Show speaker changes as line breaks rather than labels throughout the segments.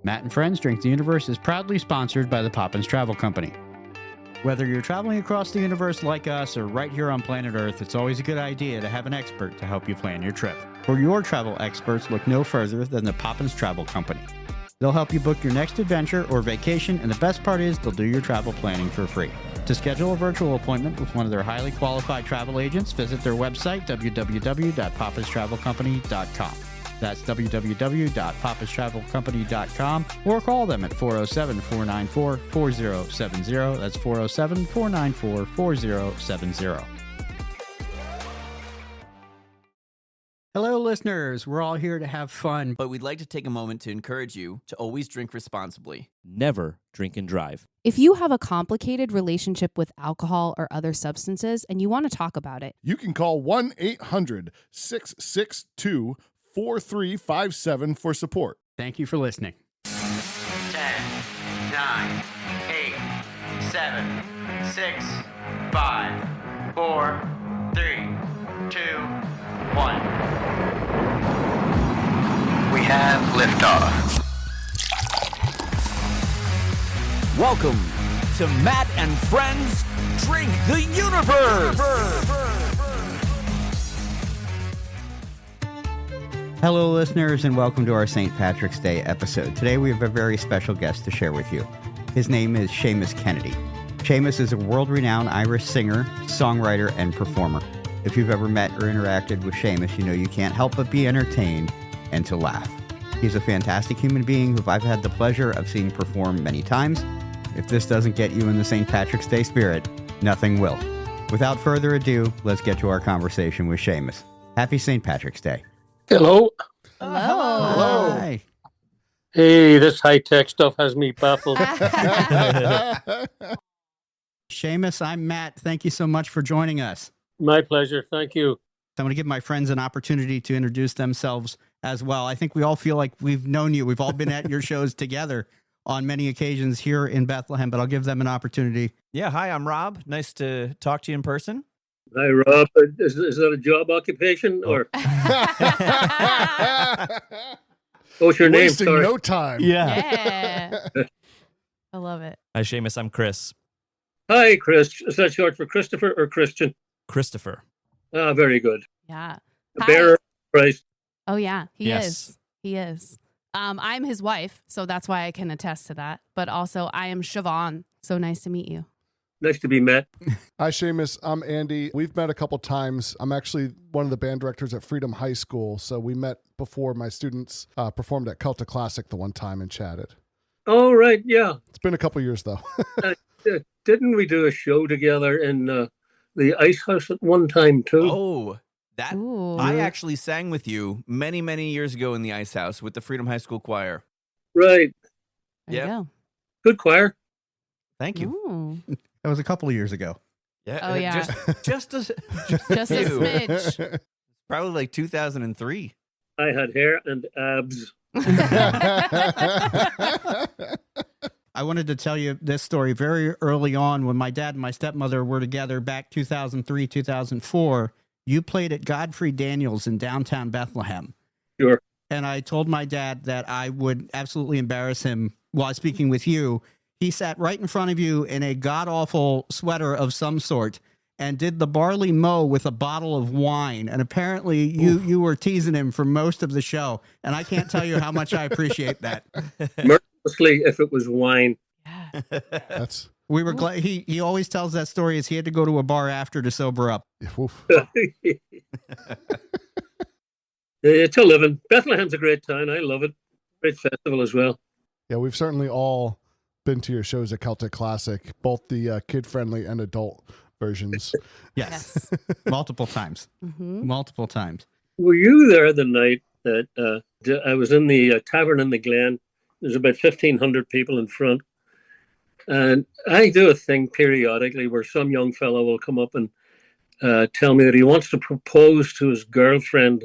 Matt and Friends Drink the Universe is proudly sponsored by the Poppins Travel Company. Whether you're traveling across the universe like us or right here on planet Earth, it's always a good idea to have an expert to help you plan your trip. For your travel experts, look no further than the Poppins Travel Company. They'll help you book your next adventure or vacation, and the best part is they'll do your travel planning for free. To schedule a virtual appointment with one of their highly qualified travel agents, visit their website, www.poppistravelcompany.com. That's www.poppistravelcompany.com, or call them at 407-494-4070. That's 407-494-4070. Hello, listeners. We're all here to have fun.
But we'd like to take a moment to encourage you to always drink responsibly.
Never drink and drive.
If you have a complicated relationship with alcohol or other substances and you want to talk about it,
you can call 1-800-662-4357 for support.
Thank you for listening.
10, 9, 8, 7, 6, 5, 4, 3, 2, 1. We have liftoff.
Welcome to Matt and Friends Drink the Universe!
Hello, listeners, and welcome to our St. Patrick's Day episode. Today we have a very special guest to share with you. His name is Seamus Kennedy. Seamus is a world-renowned Irish singer, songwriter, and performer. If you've ever met or interacted with Seamus, you know you can't help but be entertained and to laugh. He's a fantastic human being who I've had the pleasure of seeing perform many times. If this doesn't get you in the St. Patrick's Day spirit, nothing will. Without further ado, let's get to our conversation with Seamus. Happy St. Patrick's Day.
Hello.
hello.
Hi.
Hey, this high-tech stuff has me baffled.
Seamus, I'm Matt. Thank you so much for joining us.
My pleasure. Thank you.
I'm going to give my friends an opportunity to introduce themselves as well. I think we all feel like we've known you. We've all been at your shows together on many occasions here in Bethlehem, but I'll give them an opportunity.
Yeah, hi, I'm Rob. Nice to talk to you in person.
Hi, Rob. Is that a job occupation or? What's your name?
Wasting
Sorry.
no time.
Yeah. I love it.
Hi, Seamus. I'm Chris.
Hi, Chris. Is that short for Christopher or Christian?
Christopher.
Ah, very good.
Yeah.
The
Hi.
bearer of Christ.
Oh, yeah. He
Yes.
is. He is. I'm his wife, so that's why I can attest to that. But also, I am Siobhan. So nice to meet you.
Nice to be met.
Hi, Seamus. I'm Andy. We've met a couple times. I'm actually one of the band directors at Freedom High School. So we met before my students performed at Celtic Classic the one time and chatted.
Oh, right. Yeah.
It's been a couple years, though.
Didn't we do a show together in the Ice House at one time, too?
Oh, that
Ooh.
I actually sang with you many, many years ago in the Ice House with the Freedom High School Choir.
Right.
There
Yep.
you
Good choir.
Thank
go.
you.
Ooh.
That was a couple of years ago.
Yeah.
Oh, yeah.
Just a
Just a
few.
smidge.
Probably like 2003.
I had hair and abs.
I wanted to tell you this story very early on when my dad and my stepmother were together back 2003, 2004. You played at Godfrey Daniels in downtown Bethlehem.
Sure.
And I told my dad that I would absolutely embarrass him while speaking with you. He sat right in front of you in a god-awful sweater of some sort and did the barley mow with a bottle of wine. And apparently you were teasing him for most of the show. And I can't tell you how much I appreciate that.
Mercilessly, if it was wine.
Yeah.
That's
We were glad. He always tells that story as he had to go to a bar after to sober up.
oof.
It's a living. Bethlehem's a great town. I love it. Great festival as well.
Yeah, we've certainly all been to your shows at Celtic Classic, both the kid-friendly and adult versions.
Yes. Multiple times.
Mm-hmm.
Multiple times.
Were you there the night that I was in the tavern in the Glen? There's about 1,500 people in front. And I do a thing periodically where some young fellow will come up and tell me that he wants to propose to his girlfriend.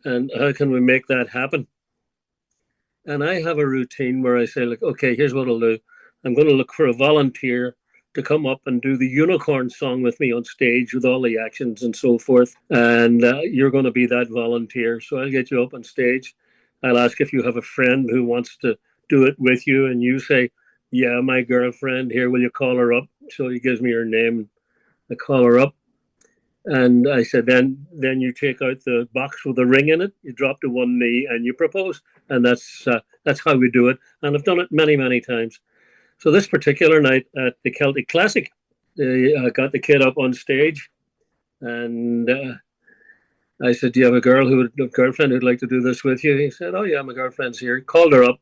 And how can we make that happen? And I have a routine where I say, like, okay, here's what I'll do. I'm going to look for a volunteer to come up and do the unicorn song with me on stage with all the actions and so forth. And you're going to be that volunteer. So I'll get you up on stage. I'll ask if you have a friend who wants to do it with you, and you say, "Yeah, my girlfriend here. Will you call her up?" So he gives me her name. I call her up, and I said, "Then you take out the box with the ring in it. You drop to one knee and you propose." And that's how we do it. And I've done it many, many times. So this particular night at the Celtic Classic, I got the kid up on stage, and I said, "Do you have a girlfriend who'd like to do this with you?" He said, "Oh yeah, my girlfriend's here." Called her up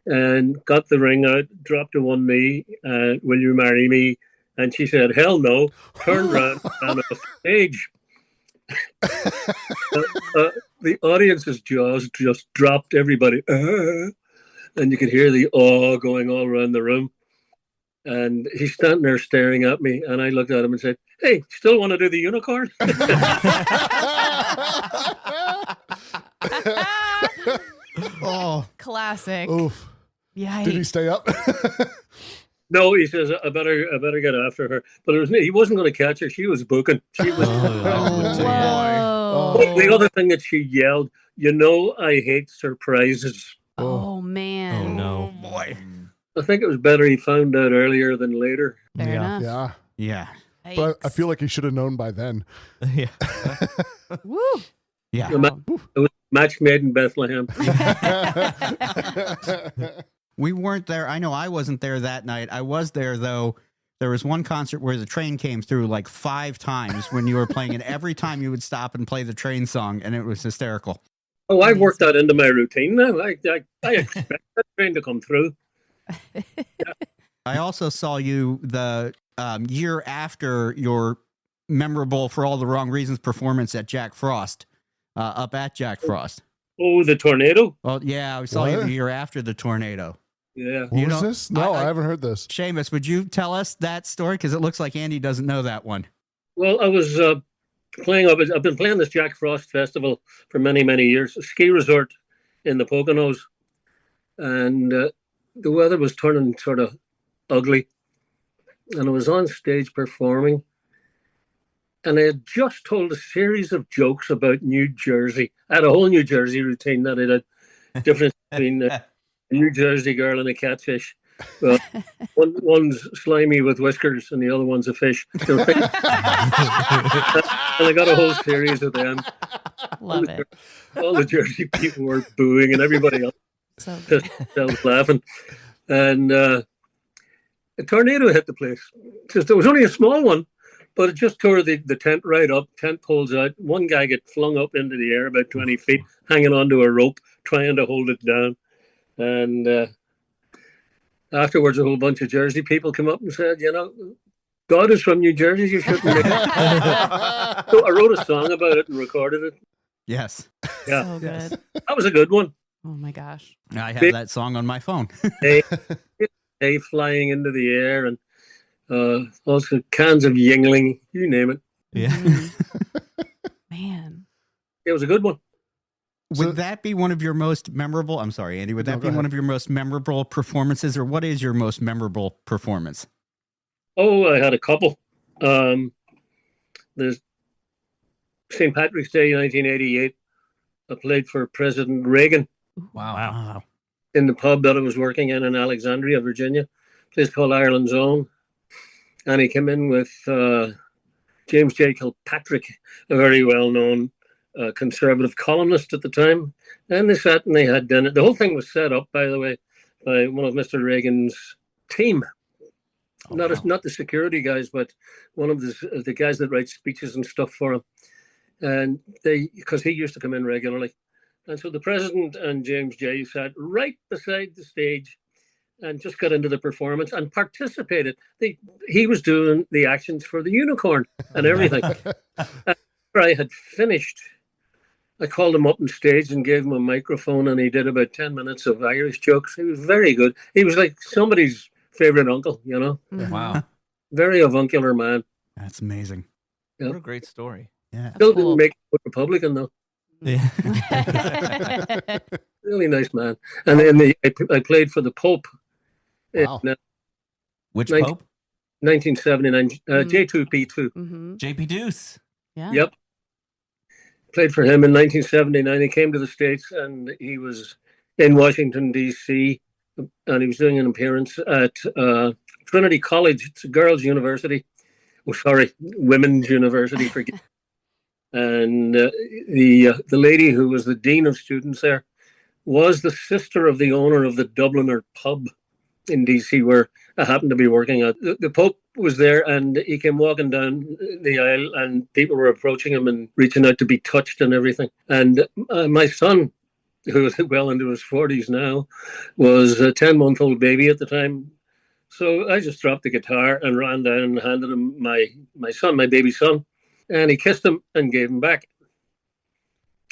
and got the ring out, dropped to one knee, "Will you marry me?" And she said, "Hell no." Turned around and off stage. The audience's jaws just dropped. Everybody, and you could hear the awe going all around the room. And he's standing there staring at me, and I looked at him and said, "Hey, still want to do the unicorn?"
Oh,
Classic.
oof.
Yikes.
Did he stay up?
No, he says, I better get after her. But he wasn't going to catch her. She was booking. She was.
Whoa.
The other thing that she yelled, "I hate surprises."
Oh, man.
Oh, no.
Boy.
I think it was better he found out earlier than later.
Fair enough.
Yeah.
Yeah.
But I
Yikes.
feel like he should have known by then.
Yeah.
Woo.
Yeah.
Wow.
It was a match made in Bethlehem.
We weren't there. I know I wasn't there that night. I was there, though. There was one concert where the train came through like 5 times when you were playing, and every time you would stop and play the train song, and it was hysterical.
Oh, I've worked that into my routine now. I expect that train to come through.
I also saw you the year after your memorable for all the wrong reasons performance at Jack Frost, up at Jack Frost.
Oh, the tornado?
Well, yeah, I saw you
What?
the year after the tornado.
Yeah.
What
You
was
know,
this? No, I
I-
haven't heard this.
Seamus, would you tell us that story? Because it looks like Andy doesn't know that one.
Well, I was playing up. I've been playing this Jack Frost festival for many, many years. A ski resort in the Poconos, and the weather was turning sort of ugly, and I was on stage performing, and I had just told a series of jokes about New Jersey. I had a whole New Jersey routine that I had difference between a New Jersey girl and a catfish. Well, one's slimy with whiskers and the other one's a fish. And I got a whole series of them.
Love it.
All the Jersey people were booing and everybody else
So
was laughing. And a tornado hit the place. It was only a small one, but it just tore the tent right up. Tent poles out. One guy got flung up into the air about 20 feet, hanging onto a rope, trying to hold it down. And afterwards, a whole bunch of Jersey people come up and said, God is from New Jersey. You shouldn't make it. So I wrote a song about it and recorded it.
Yes.
Yeah.
so good.
That was a good one.
Oh my gosh.
I have that song on my phone.
They flying into the air and also cans of Yingling, you name it.
Yeah.
Mhm. Man.
It was a good one.
Would
So-
that be one of your most memorable? I'm sorry, Andy. Would
No,
that
go
be
ahead.
one of your most memorable performances, or what is your most memorable performance?
Oh, I had a couple. There's St. Patrick's Day, 1988. I played for President Reagan
Wow.
in the pub that I was working in Alexandria, Virginia, a place called Ireland's Own. And he came in with James J. Kilpatrick, a very well-known conservative columnist at the time. And they sat and they had dinner. The whole thing was set up, by the way, by one of Mr. Reagan's team. Not the security guys, but one of the guys that write speeches and stuff for him. And because he used to come in regularly. And so the president and James J. sat right beside the stage and just got into the performance and participated. He was doing the actions for the unicorn and everything. After I had finished, I called him up on stage and gave him a microphone, and he did about 10 minutes of Irish jokes. He was very good. He was like somebody's favorite uncle,
Mhm.
Wow.
very avuncular man.
That's amazing.
Yeah.
What a great story.
Yeah.
Still
cool.
didn't make it Republican though.
Yeah.
Really nice man. And then I played for the Pope
Wow.
in
Which
Nice.
Pope?
1979, J2P2.
Mhm.
JP Deuce.
Yeah.
Yep. Played for him in 1979. He came to the States and he was in Washington, D.C. and he was doing an appearance at Trinity College. It's a girls' university. Oh, sorry, women's university. Forget. And the lady who was the dean of students there was the sister of the owner of the Dubliner pub in DC, where I happened to be working at. The Pope was there, and he came walking down the aisle, and people were approaching him and reaching out to be touched and everything. And my son, who was well into his 40s now, was a 10-month-old baby at the time. So I just dropped the guitar and ran down and handed him my son, my baby son, and he kissed him and gave him back.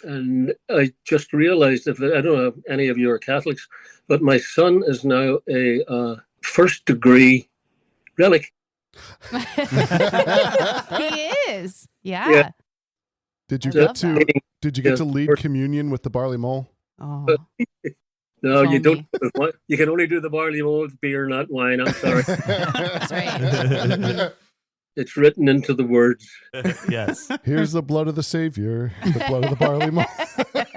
And I just realized, I don't know if any of you are Catholics, but my son is now a first-degree relic.
He is. Yeah.
Did you
I
get
love
to
that.
Did you get to lead communion with the barley mole?
Oh.
No, you
Phony.
don't. You can only do the barley malt beer, not wine. I'm sorry.
That's right.
It's written into the words.
Yes.
Here's the blood of the Savior, the blood of the barley mole.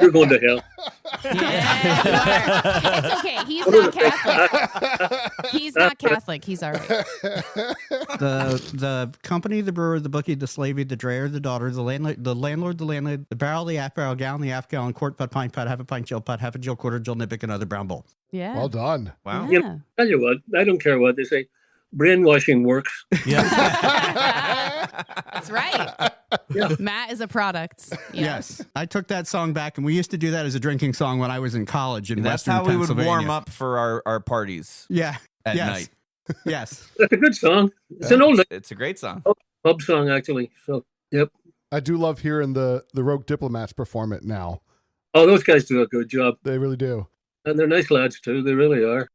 You're going to hell.
Yeah, you are. It's okay. He's not Catholic. He's not Catholic. He's all right.
The company, the brewer, the bookie, the slavey, the drayer, the daughter, the landlord, the landlady, the barrel, the half barrel, gallon, the half gallon, quart, pot, pint, pot, half a pint, Jill pot, half a Jill, quarter, Jill, nippick, another brown bowl.
Yeah.
Well done.
Wow.
You know, tell you what, I don't care what they say. Brainwashing works.
That's right.
Yeah.
Matt is a product. Yeah.
Yes, I took that song back, and we used to do that as a drinking song when I was in college in
That's
Western
how we would
Pennsylvania.
warm up for our parties
Yeah.
at
yes.
night.
Yes.
That's a good song. It's an old
It's a great song.
pub song, actually. So, yep.
I do love hearing the Rogue Diplomats perform it now.
Oh, those guys do a good job.
They really do.
And they're nice lads, too. They really are.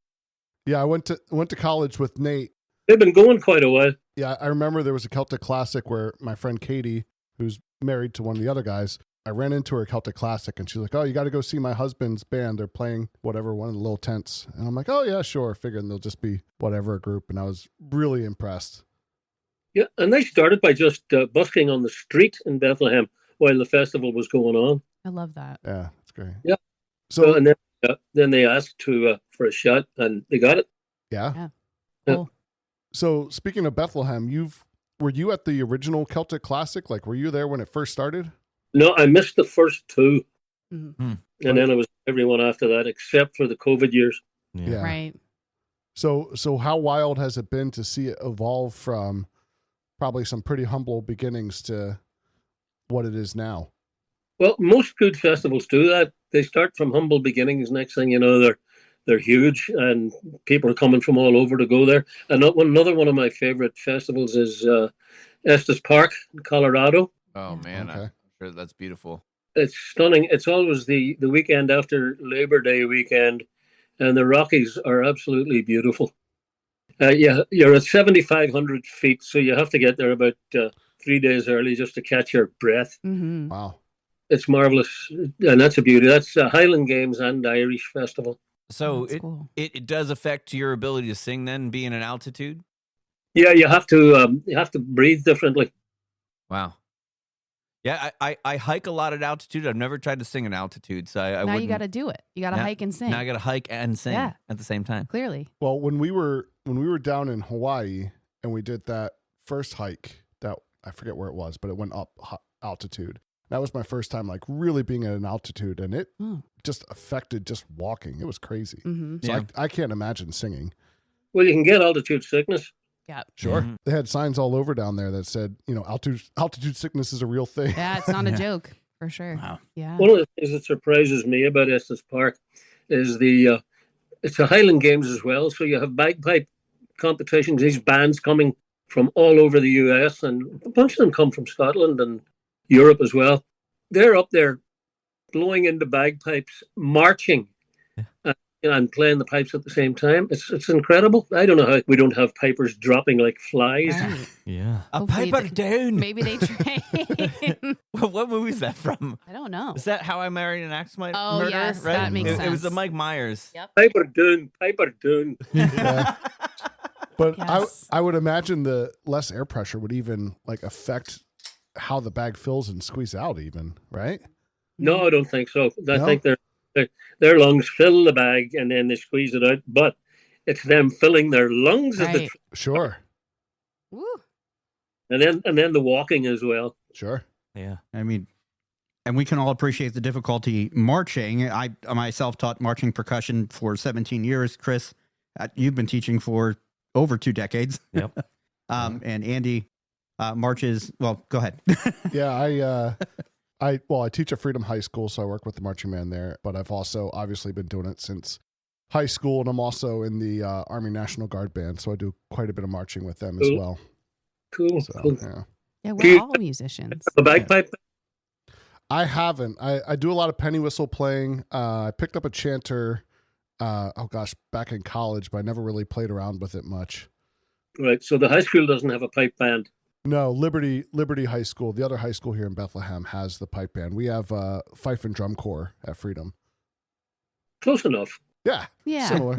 Yeah, I went to college with Nate.
They've been going quite a while.
Yeah, I remember there was a Celtic Classic where my friend Katie, who's married to one of the other guys, I ran into her at Celtic Classic, and she's like, "Oh, you got to go see my husband's band. They're playing whatever, one of the little tents." And I'm like, "Oh yeah, sure." Figuring they'll just be whatever, a group. And I was really impressed.
Yeah, and they started by just busking on the street in Bethlehem while the festival was going on.
I love that.
Yeah, that's great.
Yeah.
So
And then they asked for a shot, and they got it.
yeah.
Cool.
So speaking of Bethlehem, were you at the original Celtic Classic? Like, were you there when it first started?
No, I missed the first two,
Mhm.
and then it was everyone after that, except for the COVID years.
Yeah.
Right.
So how wild has it been to see it evolve from probably some pretty humble beginnings to what it is now?
Well, most good festivals do that. They start from humble beginnings. Next thing you know, they're huge, and people are coming from all over to go there. And another one of my favorite festivals is Estes Park in Colorado.
Oh man,
Okay.
I'm sure that's beautiful.
It's stunning. It's always the weekend after Labor Day weekend, and the Rockies are absolutely beautiful. Yeah, you're at 7,500 feet, so you have to get there about 3 days early just to catch your breath.
Mm-hmm.
Wow.
It's marvelous, and that's a beauty. That's Highland Games and Irish Festival.
So
That's cool.
it does affect your ability to sing then, being in altitude.
Yeah, you have to breathe differently.
Wow. Yeah, I hike a lot at altitude. I've never tried to sing at altitude, so I
Now
wouldn't.
you got to do it. You got to
Now-
hike and sing.
Now I got to hike and sing
Yeah.
at the same time.
Clearly.
Well, when we were down in Hawaii and we did that first hike, that I forget where it was, but it went up altitude. That was my first time like really being at an altitude, and it
Oh.
just affected just walking. It was crazy.
Mm-hmm.
So
Yeah.
I can't imagine singing.
Well, you can get altitude sickness.
Yeah.
Sure.
Mhm.
They had signs all over down there that said, altitude sickness is a real thing.
Yeah, it's not a
Yeah.
joke for sure.
Wow.
Yeah.
One of the things that surprises me about Estes Park is it's a Highland Games as well. So you have bagpipe competitions. These bands coming from all over the US, and a bunch of them come from Scotland and Europe as well. They're up there blowing into bagpipes, marching, and playing the pipes at the same time. It's incredible. I don't know how we don't have pipers dropping like flies.
Right.
Yeah.
A
Hopefully
piper
they-
down.
Maybe they train.
What movie is that from?
I don't know.
Is that How I Married an Axe Murderer?
Oh, yes,
right?
that makes
It was the
sense.
Mike Myers.
Yep.
Piper doon, piper doon.
Yeah. But
Yes.
I would imagine the less air pressure would even like affect how the bag fills and squeeze out even, right?
No, I don't think so. I
No?
think Their lungs fill the bag and then they squeeze it out. But it's them filling their lungs as the
Right.
Sure.
Woo.
and then the walking as well.
Sure.
Yeah.
I mean, and we can all appreciate the difficulty marching. I myself taught marching percussion for 17 years. Chris, you've been teaching for over 2 decades.
Yep.
And Andy marches. Well, go ahead.
Yeah, I teach at Freedom High School, so I work with the marching band there. But I've also obviously been doing it since high school, and I'm also in the Army National Guard band, so I do quite a bit of marching with them as
Cool.
well.
Cool.
So
cool.
yeah,
Yeah,
Do
we're
you-
all musicians.
The bagpipe.
I haven't. I do a lot of penny whistle playing. I picked up a chanter. Back in college, but I never really played around with it much.
Right. So the high school doesn't have a pipe band.
No, Liberty High School, the other high school here in Bethlehem, has the pipe band. We have fife and drum corps at Freedom.
Close enough.
Yeah,
Yeah.
similar.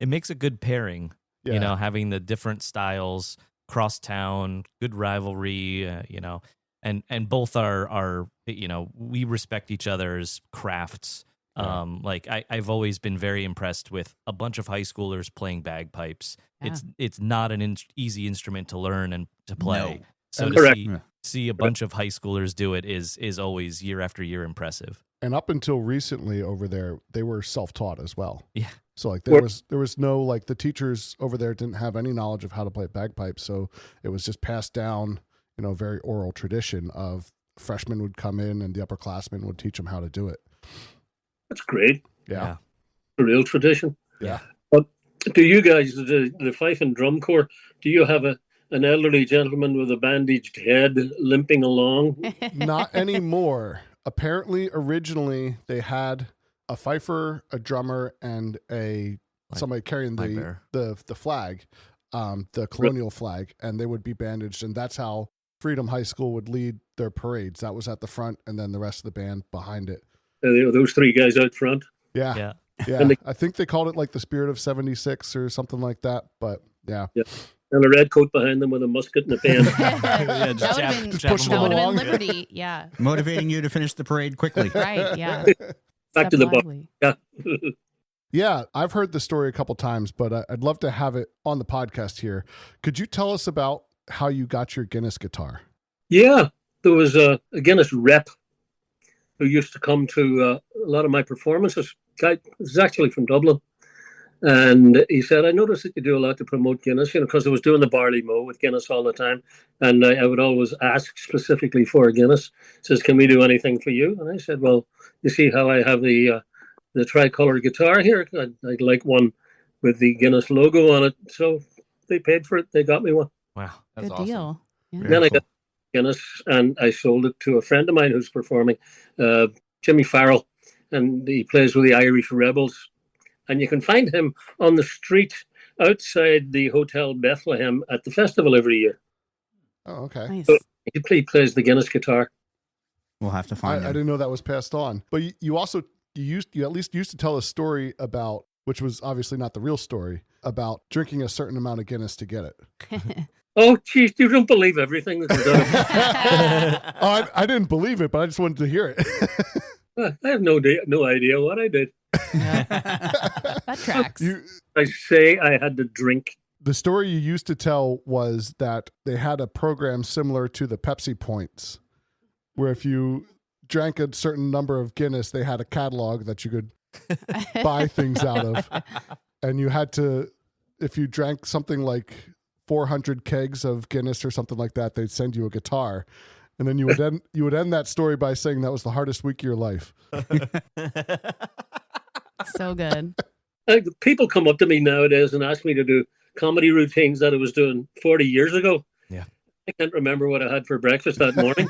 It makes a good pairing,
Yeah.
you know, having the different styles, cross town, good rivalry, you know, and both are, you know, we respect each other's crafts.
Yeah.
Like I've always been very impressed with a bunch of high schoolers playing bagpipes.
Yeah.
It's not an easy instrument to learn and to play.
No.
So to
Correct.
see a bunch of high schoolers do it is always year after year impressive.
And up until recently over there, they were self-taught as well.
Yeah.
So like there was no, like, the teachers over there didn't have any knowledge of how to play bagpipes. So it was just passed down, you know, very oral tradition of freshmen would come in and the upperclassmen would teach them how to do it.
That's great.
Yeah.
A real tradition.
Yeah.
But do you guys, the fife and drum corps, do you have an elderly gentleman with a bandaged head limping along?
Not anymore. Apparently, originally they had a fifer, a drummer, and somebody carrying
flag
the flag, the colonial flag, and they would be bandaged, and that's how Freedom High School would lead their parades. That was at the front, and then the rest of the band behind it.
Those 3 guys out front.
Yeah.
Yeah.
And
I think they called it like the Spirit of 76 or something like that. But yeah.
And a red coat behind them with a musket and a pen.
Yeah,
That
just
would
jab-
have been,
just
push them
that would've
along.
been Liberty. Yeah.
Motivating you to finish the parade quickly.
Right. Yeah.
Back to the book.
lively.
Yeah.
Yeah, I've heard the story a couple times, but I'd love to have it on the podcast here. Could you tell us about how you got your Guinness guitar?
Yeah. There was a Guinness rep who used to come to a lot of my performances. Guy was actually from Dublin. And he said, I noticed that you do a lot to promote Guinness, you know, because I was doing the barley mow with Guinness all the time. And I would always ask specifically for a Guinness. He says, can we do anything for you? And I said, well, you see how I have the tricolor guitar here? I'd like one with the Guinness logo on it. So they paid for it. They got me one.
Wow.
That's
Good
awesome.
deal. Yeah.
Very
Then I
cool.
got Guinness and I sold it to a friend of mine who's performing, Jimmy Farrell, and he plays with the Irish Rebels. And you can find him on the street outside the Hotel Bethlehem at the festival every year.
Oh, okay.
Nice.
He plays the Guinness guitar.
We'll have to
I
find him.
didn't know that was passed on. But you at least used to tell a story about, which was obviously not the real story, about drinking a certain amount of Guinness to get it.
Oh, geez, you don't believe everything that's done.
I didn't believe it, but I just wanted to hear it.
I have no idea what I did.
That tracks.
I say I had to drink.
The story you used to tell was that they had a program similar to the Pepsi Points, where if you drank a certain number of Guinness, they had a catalog that you could buy things out of. And you had to, if you drank something like 400 kegs of Guinness or something like that, they'd send you a guitar. And then you would end that story by saying that was the hardest week of your life.
So good.
People come up to me nowadays and ask me to do comedy routines that I was doing 40 years ago.
Yeah.
I can't remember what I had for breakfast that morning.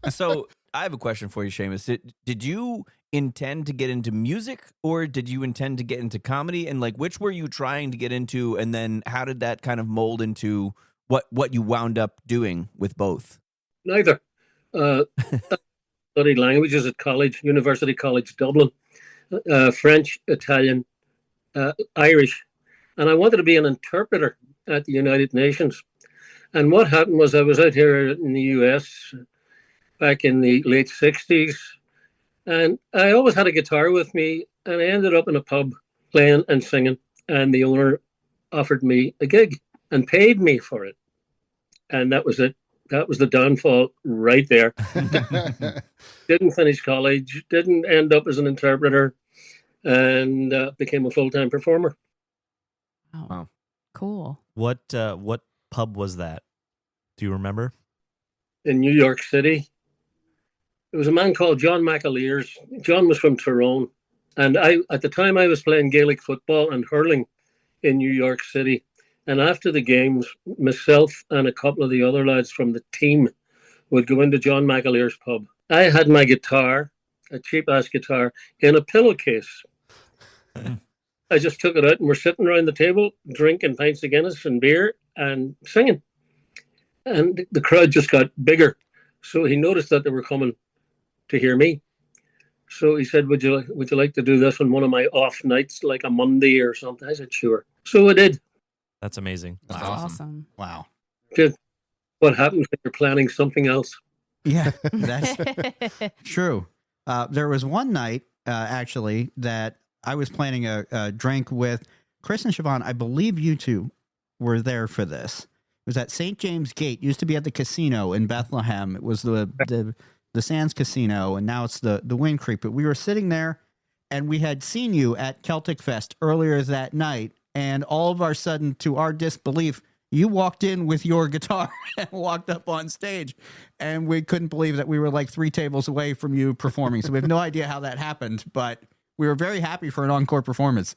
So I have a question for you, Seamus. Did you intend to get into music or did you intend to get into comedy? And like, which were you trying to get into? And then how did that kind of mold into what you wound up doing with both?
Neither. I studied languages at University College Dublin, French, Italian, Irish. And I wanted to be an interpreter at the United Nations. And what happened was I was out here in the US back in the late 60s, And I always had a guitar with me, and I ended up in a pub playing and singing, and the owner offered me a gig and paid me for it. And that was it. That was the downfall right there. Didn't finish college, didn't end up as an interpreter, and became a full-time performer.
Wow. Cool.
What pub was that? Do you remember?
In New York City. It was a man called John McAleer's. John was from Tyrone. And at the time I was playing Gaelic football and hurling in New York City. And after the games, myself and a couple of the other lads from the team would go into John McAleer's pub. I had my guitar, a cheap-ass guitar, in a pillowcase. I just took it out and we're sitting around the table, drinking pints of Guinness and beer and singing. And the crowd just got bigger. So he noticed that they were coming to hear me. So he said, would you like to do this on one of my off nights, like a Monday or something? I said, sure. So I did.
That's amazing.
That's awesome.
Wow.
Just what happens when you're planning something else.
Yeah, that's true. There was one night, actually, that I was planning a drink with Chris and Siobhan. I believe you two were there for this. It was at St. James Gate. Used to be at the casino in Bethlehem. It was the Sands Casino, and now it's the Wind Creek. But we were sitting there, and we had seen you at Celtic Fest earlier that night, and all of our sudden, to our disbelief, you walked in with your guitar and walked up on stage, and we couldn't believe that we were like 3 tables away from you performing. So we have no idea how that happened, but we were very happy for an encore performance.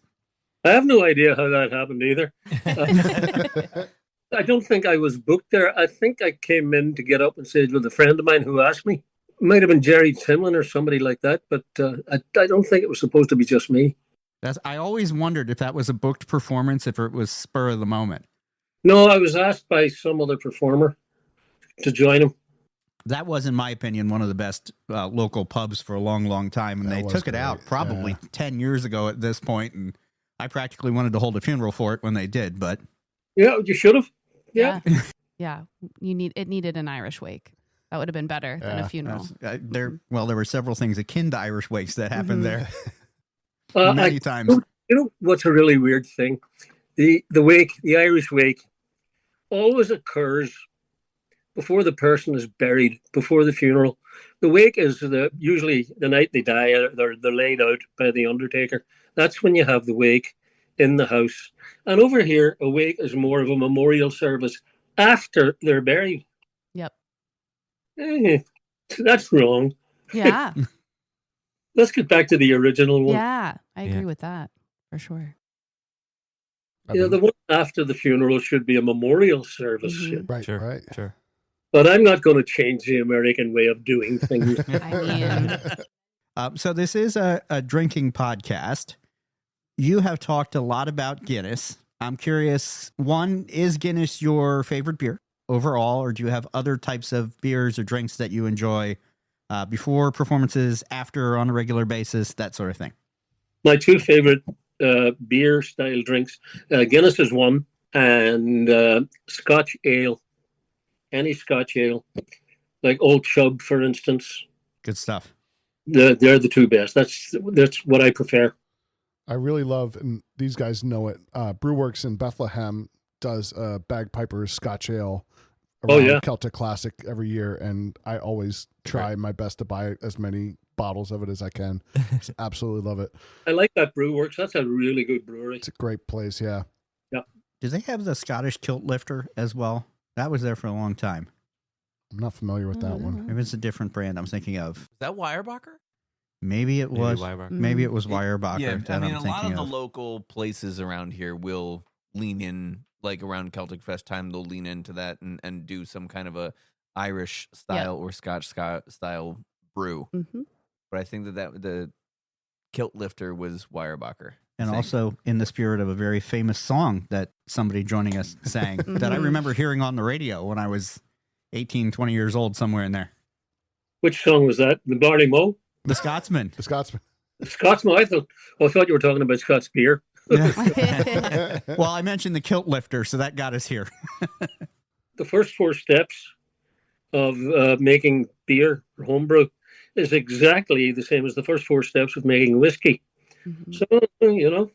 I have no idea how that happened either. I don't think I was booked there. I think I came in to get up on stage with a friend of mine who asked me. It might have been Jerry Timlin or somebody like that, but I don't think it was supposed to be just me.
I always wondered if that was a booked performance, if it was spur of the moment.
No, I was asked by some other performer to join him.
That was, in my opinion, one of the best local pubs for a long, long time. And they took it out probably 10 years ago at this point, and I practically wanted to hold a funeral for it when they did. But
yeah, you should have. Yeah.
Yeah. It needed an Irish wake. That would have been better than a funeral.
There were several things akin to Irish wakes that happened there. Many times.
You know what's a really weird thing? The wake, the Irish wake, always occurs before the person is buried, before the funeral. The wake is usually the night they die. They're laid out by the undertaker. That's when you have the wake in the house. And over here, a wake is more of a memorial service after they're buried.
Yep.
That's wrong.
Yeah.
Let's get back to the original one.
Yeah, I agree with that for sure.
Yeah, the one after the funeral should be a memorial service.
Mm-hmm.
Right,
Sure,
right.
sure.
But I'm not going to change the American way of doing things.
So this is a drinking podcast. You have talked a lot about Guinness. I'm curious, one, is Guinness your favorite beer overall, or do you have other types of beers or drinks that you enjoy before performances, after, on a regular basis, that sort of thing?
My 2 favorite beer style drinks, Guinness is one, and Scotch ale. Any Scotch ale, like Old Chub, for instance.
Good stuff.
They're the 2 best. That's what I prefer.
I really love, and these guys know it, Brewworks in Bethlehem does Bagpiper Scotch ale around Celtic Classic every year, and I always try my best to buy as many bottles of it as I can. Just absolutely love it.
I like that Brewworks. That's a really good brewery.
It's a great place, yeah.
Yeah.
Do they have the Scottish kilt lifter as well? That was there for a long time.
I'm not familiar with that one.
Maybe it's a different brand I'm thinking of.
Is that Weyerbacher?
Maybe it was. Maybe it was Weyerbacher.
Yeah,
that
I mean,
I'm
a lot of
thinking
the local places around here will lean in, like around Celtic Fest time, they'll lean into that and do some kind of a Irish style or Scotch style brew.
Mm-hmm.
But I think that the kilt lifter was Weyerbacher.
And also in the spirit of a very famous song that somebody joining us sang that I remember hearing on the radio when I was 18, 20 years old, somewhere in there.
Which song was that? The Barley Mow?
The Scotsman.
The Scotsman.
The Scotsman? I thought you were talking about Scots beer.
Yeah. Well, I mentioned the kilt lifter, so that got us here.
The first 4 steps of making beer or homebrew is exactly the same as the first 4 steps of making whiskey.
Mhm.
So, you know,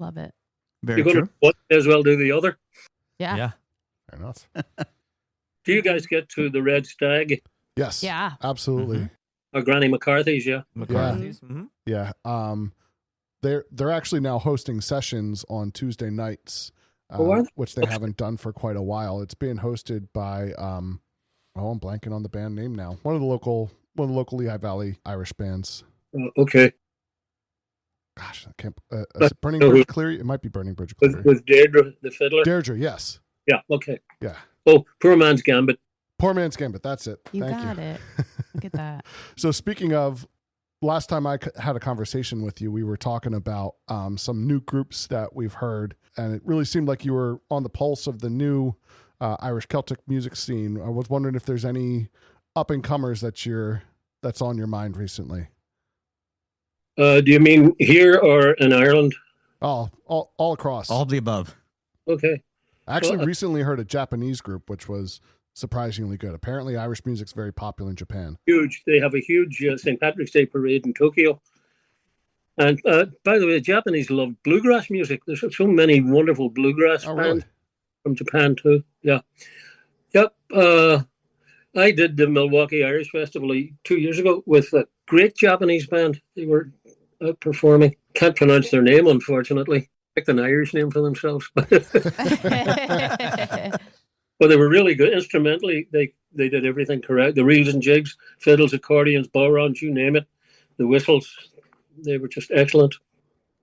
Love it.
Very
you're going
true.
to one, may as well do the other.
Yeah.
Yeah.
Fair enough.
Do you guys get to the Red Stag
Yes.
Yeah.
Absolutely.
Mhm.
or Granny McCarthy's? Yeah.
McCarthy's. Mm-hmm.
Yeah. They're actually now hosting sessions on Tuesday nights,
Oh, are they?
which they haven't done for quite a while. It's being hosted by I'm blanking on the band name now. One of the local Lehigh Valley Irish bands.
Okay.
Gosh, I can't. Is it Burning
So
Bridge Cleary? It might be Burning Bridge Cleary.
With Deirdre, the fiddler?
Deirdre, yes.
Yeah. Okay.
Yeah.
Oh, Poor Man's Gambit.
Poor Man's Gambit. That's it.
You
Thank
got
you.
it. Look at that.
So speaking of, last time I had a conversation with you, we were talking about some new groups that we've heard, and it really seemed like you were on the pulse of the new Irish Celtic music scene. I was wondering if there's any up and comers that's on your mind recently.
Do you mean here or in Ireland?
All across.
All of the above.
Okay.
I actually
well,
recently heard a Japanese group, which was surprisingly good. Apparently, Irish music's very popular in Japan.
Huge. They have a huge St. Patrick's Day parade in Tokyo. And by the way, the Japanese love bluegrass music. There's so many wonderful bluegrass
Oh,
bands
really?
from Japan too. Yeah. Yep. I did the Milwaukee Irish Festival 2 years ago with a great Japanese band. They were performing. Can't pronounce their name, unfortunately. Picked an Irish name for themselves. But they were really good. Instrumentally, they did everything correct. The reels and jigs, fiddles, accordions, bodhráns, you name it. The whistles, they were just excellent.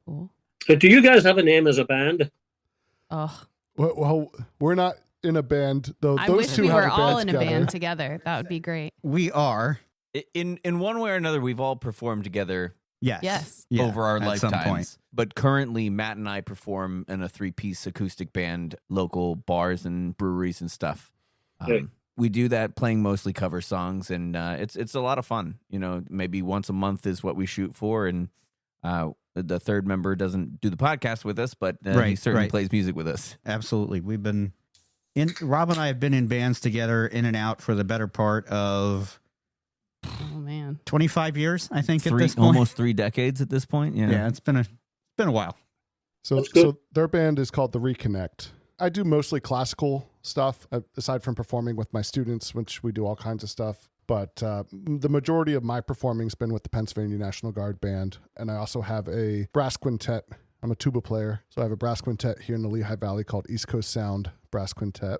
Cool.
Do you guys have a name as a band?
Oh,
Well, we're not in a band, though.
I
Those
wish
two
we
have
were
a band
all in a
together.
band together. That would be great.
We are.
In one way or another, we've all performed together
Yes.
Yes.
Yeah,
over our
at some point.
lifetimes. But currently, Matt and I perform in a 3-piece acoustic band, local bars and breweries and stuff.
Okay.
We do that playing mostly cover songs, and it's a lot of fun. You know, maybe once a month is what we shoot for, and the third member doesn't do the podcast with us, but he certainly plays music with us.
Absolutely. We've been Rob and I have been in bands together in and out for the better part of
Oh man.
25 years, I think, at this point.
Almost 3 decades at this point.
Yeah, it's been a while.
So,
That's good.
so their band is called The Reconnect. I do mostly classical stuff, aside from performing with my students, which we do all kinds of stuff. But the majority of my performing's been with the Pennsylvania National Guard Band. And I also have a brass quintet. I'm a tuba player. So I have a brass quintet here in the Lehigh Valley called East Coast Sound Brass Quintet.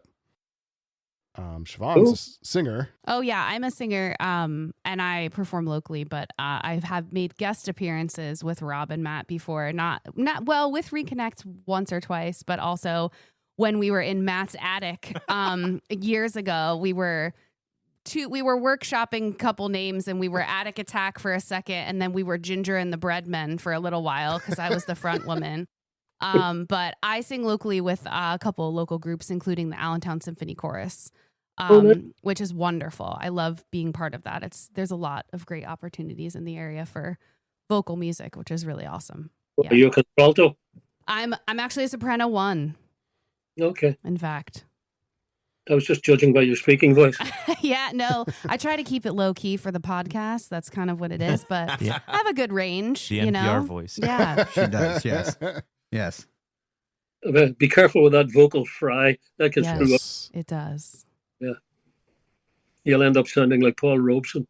Siobhan's a singer.
Oh yeah, I'm a singer, and I perform locally. But I have made guest appearances with Rob and Matt before. Not well with Reconnect once or twice, but also when we were in Matt's attic years ago. We were workshopping a couple names, and we were Attic Attack for a second, and then we were Ginger and the Breadmen for a little while because I was the front woman. But I sing locally with a couple of local groups, including the Allentown Symphony Chorus, which is wonderful. I love being part of that. There's a lot of great opportunities in the area for vocal music, which is really awesome.
Are you a contralto?
I'm actually a soprano 1,
Okay.
in fact.
I was just judging by your speaking voice.
Yeah, no, I try to keep it low key for the podcast. That's kind of what it is, but
Yeah.
I have a good range,
The
you
NPR
know?
voice.
Yeah.
She does, yes. Yes.
Be careful with that vocal fry. That can screw up.
Yes.
It does.
You'll end up sounding like Paul Robeson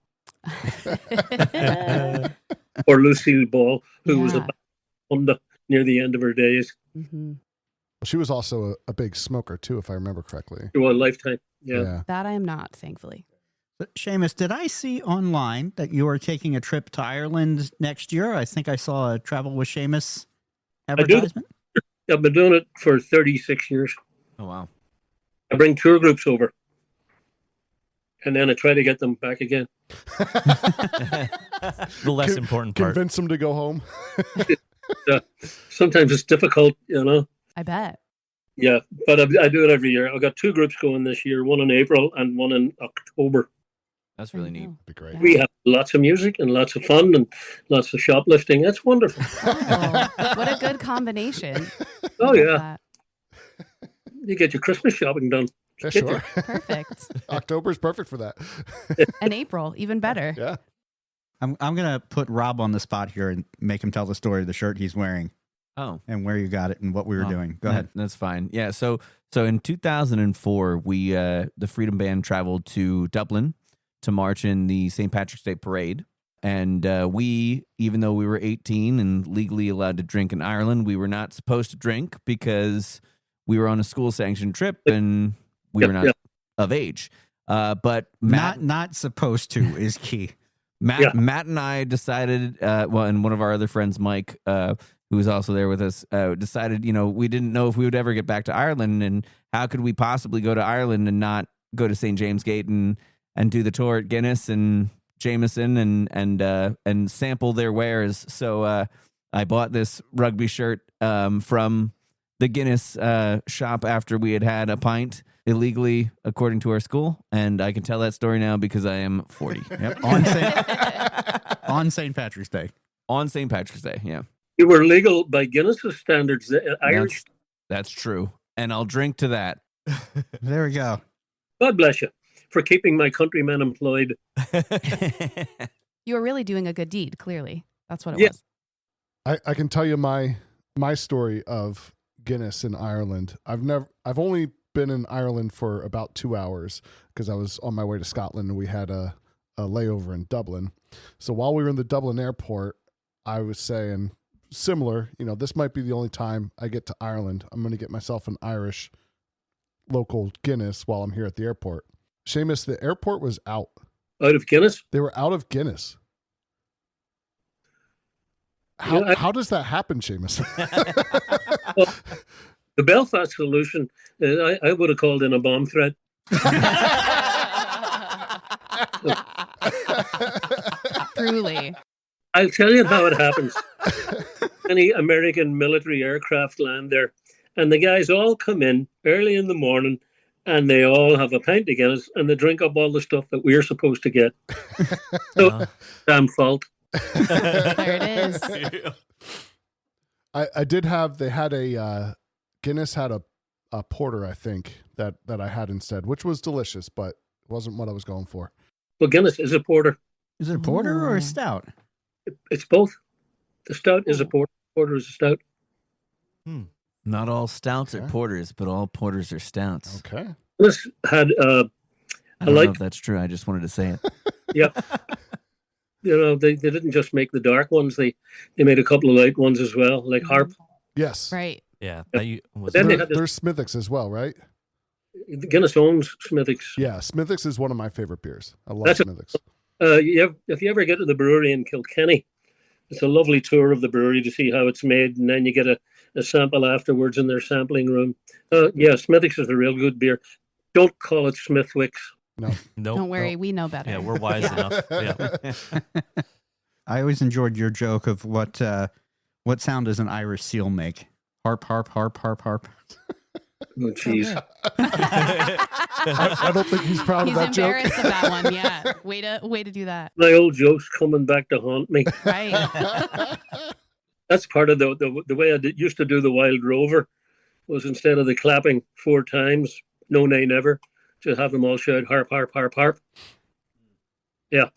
or Lucille Ball, who was
Yeah.
a Honda near the end of her days.
Hmm.
She was also a big smoker, too, if I remember correctly.
Through a lifetime. Yeah.
That I am not, thankfully.
But Seamus, did I see online that you are taking a trip to Ireland next year? I think I saw a Travel with Seamus
do.
advertisement.
I've been doing it for 36 years.
Oh, wow.
I bring tour groups over. And then I try to get them back again.
The less important part.
Convince them to go home.
Sometimes it's difficult, you know.
I bet.
Yeah, but I do it every year. I've got 2 groups going this year, one in April and one in October.
That's
There
really
you
neat.
go.
Be great.
Yeah.
We have lots of music and lots of fun and lots of shoplifting. That's wonderful.
Oh, what a good combination.
Oh,
Love
yeah.
that.
You get your Christmas shopping done.
Yeah,
Get
sure.
Perfect.
October is perfect for that.
And April, even better.
Yeah.
I'm going to put Rob on the spot here and make him tell the story of the shirt he's wearing
Oh,
and where you got it and what we were doing. Go ahead.
That's fine. Yeah. So in 2004, we the Freedom Band traveled to Dublin to march in the St. Patrick's Day Parade. And we, even though we were 18 and legally allowed to drink in Ireland, we were not supposed to drink because we were on a school-sanctioned trip and we were not of age. But Matt,
Not supposed to is key.
Matt and I decided, and one of our other friends, Mike, who was also there with us, decided, we didn't know if we would ever get back to Ireland, and how could we possibly go to Ireland and not go to St. James Gate and do the tour at Guinness and Jameson and sample their wares. So I bought this rugby shirt from the Guinness shop after we had a pint illegally, according to our school, and I can tell that story now because I am 40.
Yep. On St. Patrick's Day.
On St. Patrick's Day, yeah.
You were legal by Guinness's standards. Irish.
That's true, and I'll drink to that.
There we go.
God bless you for keeping my countrymen employed.
You were really doing a good deed, clearly. That's what it was.
I can tell you my story of Guinness in Ireland. I've only been in Ireland for about 2 hours because I was on my way to Scotland and we had a layover in Dublin. So while we were in the Dublin airport, I was saying similar, this might be the only time I get to Ireland. I'm going to get myself an Irish local Guinness while I'm here at the airport. Seamus, the airport was out.
Out of Guinness?
They were out of Guinness. How does that happen, Seamus?
Well, the Belfast solution, I would have called in a bomb threat.
Truly.
I'll tell you how it happens. Any American military aircraft land there, and the guys all come in early in the morning, and they all have a pint of Guinness, and they drink up all the stuff that we're supposed to get. So, damn fault.
There it is.
I did have, they had a, Guinness had a porter, I think, that I had instead, which was delicious, but wasn't what I was going for.
Well, Guinness is a porter.
Is it a porter or a stout?
It's both. The stout is a porter. Porter is a stout.
Not all stouts are
Okay.
porters, but all porters are stouts.
Okay.
Guinness had
I don't know if that's true. I just wanted to say it.
yeah. They didn't just make the dark ones. They made a couple of light ones as well, like Harp.
Yes.
Right.
Yeah.
Then they had this,
There's Smithwick's as well, right?
Guinness owns Smithwick's.
Yeah, Smithwick's is one of my favorite beers. I love
That's a-
Smithwick's.
If you ever get to the brewery in Kilkenny, it's a lovely tour of the brewery to see how it's made, and then you get a sample afterwards in their sampling room. Smithwick's is a real good beer. Don't call it Smithwick's.
No.
Nope.
Don't worry, we know better.
Yeah, we're wise enough. Yeah.
I always enjoyed your joke of what sound does an Irish seal make? Harp, harp, harp, harp, harp.
Oh, jeez.
I don't think he's proud
He's
of that joke.
embarrassed of that one. Yeah. Way to do that.
My old joke's coming back to haunt me.
Right.
That's part of the way I used to do the Wild Rover was instead of the clapping 4 times, no, nay, never, to have them all shout harp, harp, harp, harp. Yeah.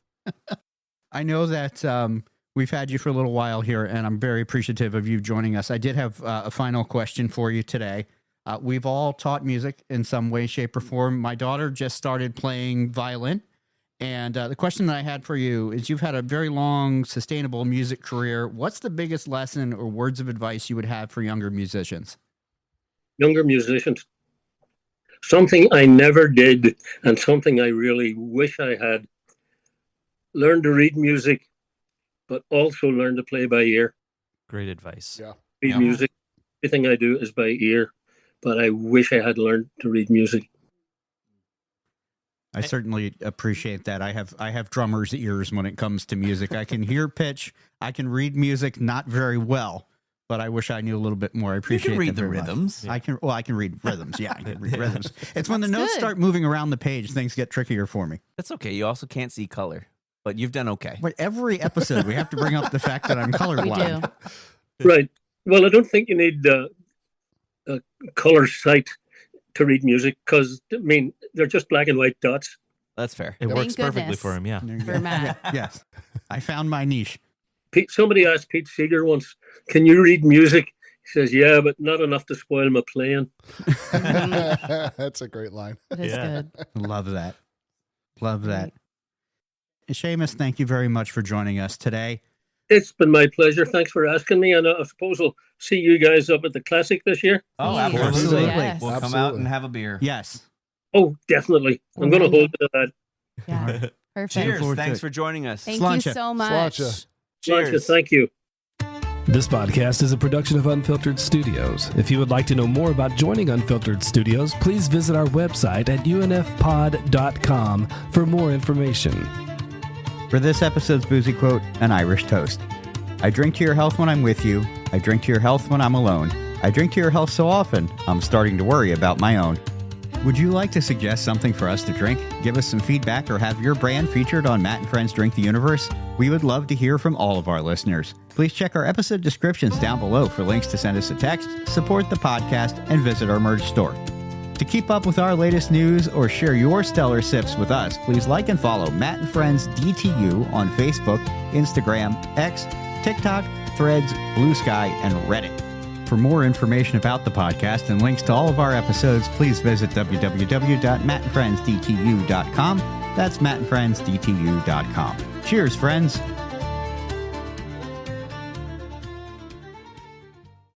I know that we've had you for a little while here, and I'm very appreciative of you joining us. I did have a final question for you today. We've all taught music in some way, shape, or form. My daughter just started playing violin. And the question that I had for you is you've had a very long, sustainable music career. What's the biggest lesson or words of advice you would have for younger musicians?
Younger musicians. Something I never did and something I really wish I had. Learn to read music, but also learn to play by ear.
Great advice.
Yeah.
Read music. Everything I do is by ear, but I wish I had learned to read music.
I certainly appreciate that. I have drummer's ears when it comes to music. I can hear pitch. I can read music not very well, but I wish I knew a little bit more. I appreciate
You can read
that
the
very much.
rhythms.
I can read rhythms. Yeah, I can read rhythms. It's when the
That's
notes
good.
start moving around the page, things get trickier for me.
That's okay. You also can't see color, but you've done okay.
But every episode, we have to bring up the fact that I'm colorblind.
do.
Right. Well, I don't think you need a color sight to read music because, I mean, they're just black and white dots.
That's fair.
It
Thank
works perfectly
goodness.
for him. Yeah.
There you
For
go.
Matt.
Yes. I found my niche.
Somebody asked Pete Seeger once, "Can you read music?" He says, "Yeah, but not enough to spoil my playing."
That's a great line.
It is
Yeah.
good.
Love that. Love that. Seamus, thank you very much for joining us today.
It's been my pleasure. Thanks for asking me, and I suppose I'll see you guys up at the Classic this year.
Oh,
Yes.
absolutely.
Yes.
We'll come out
Absolutely.
and have a beer.
Yes.
Oh, definitely. I'm going to hold to that.
Yeah. Perfect.
Cheers.
forward to
Thanks
it.
for joining us.
Thank
Sláinte.
you so much.
Sláinte.
Cheers.
Thank you.
This podcast is a production of Unfiltered Studios. If you would like to know more about joining Unfiltered Studios, please visit our website at unfpod.com for more information.
For this episode's boozy quote, an Irish toast. I drink to your health when I'm with you. I drink to your health when I'm alone. I drink to your health so often, I'm starting to worry about my own. Would you like to suggest something for us to drink? Give us some feedback or have your brand featured on Matt and Friends Drink the Universe? We would love to hear from all of our listeners. Please check our episode descriptions down below for links to send us a text, support the podcast, and visit our merch store. To keep up with our latest news or share your stellar sips with us, please like and follow Matt and Friends DTU on Facebook, Instagram, X, TikTok, Threads, Blue Sky, and Reddit. For more information about the podcast and links to all of our episodes, please visit www.mattandfriendsdtu.com. That's mattandfriendsdtu.com. Cheers, friends.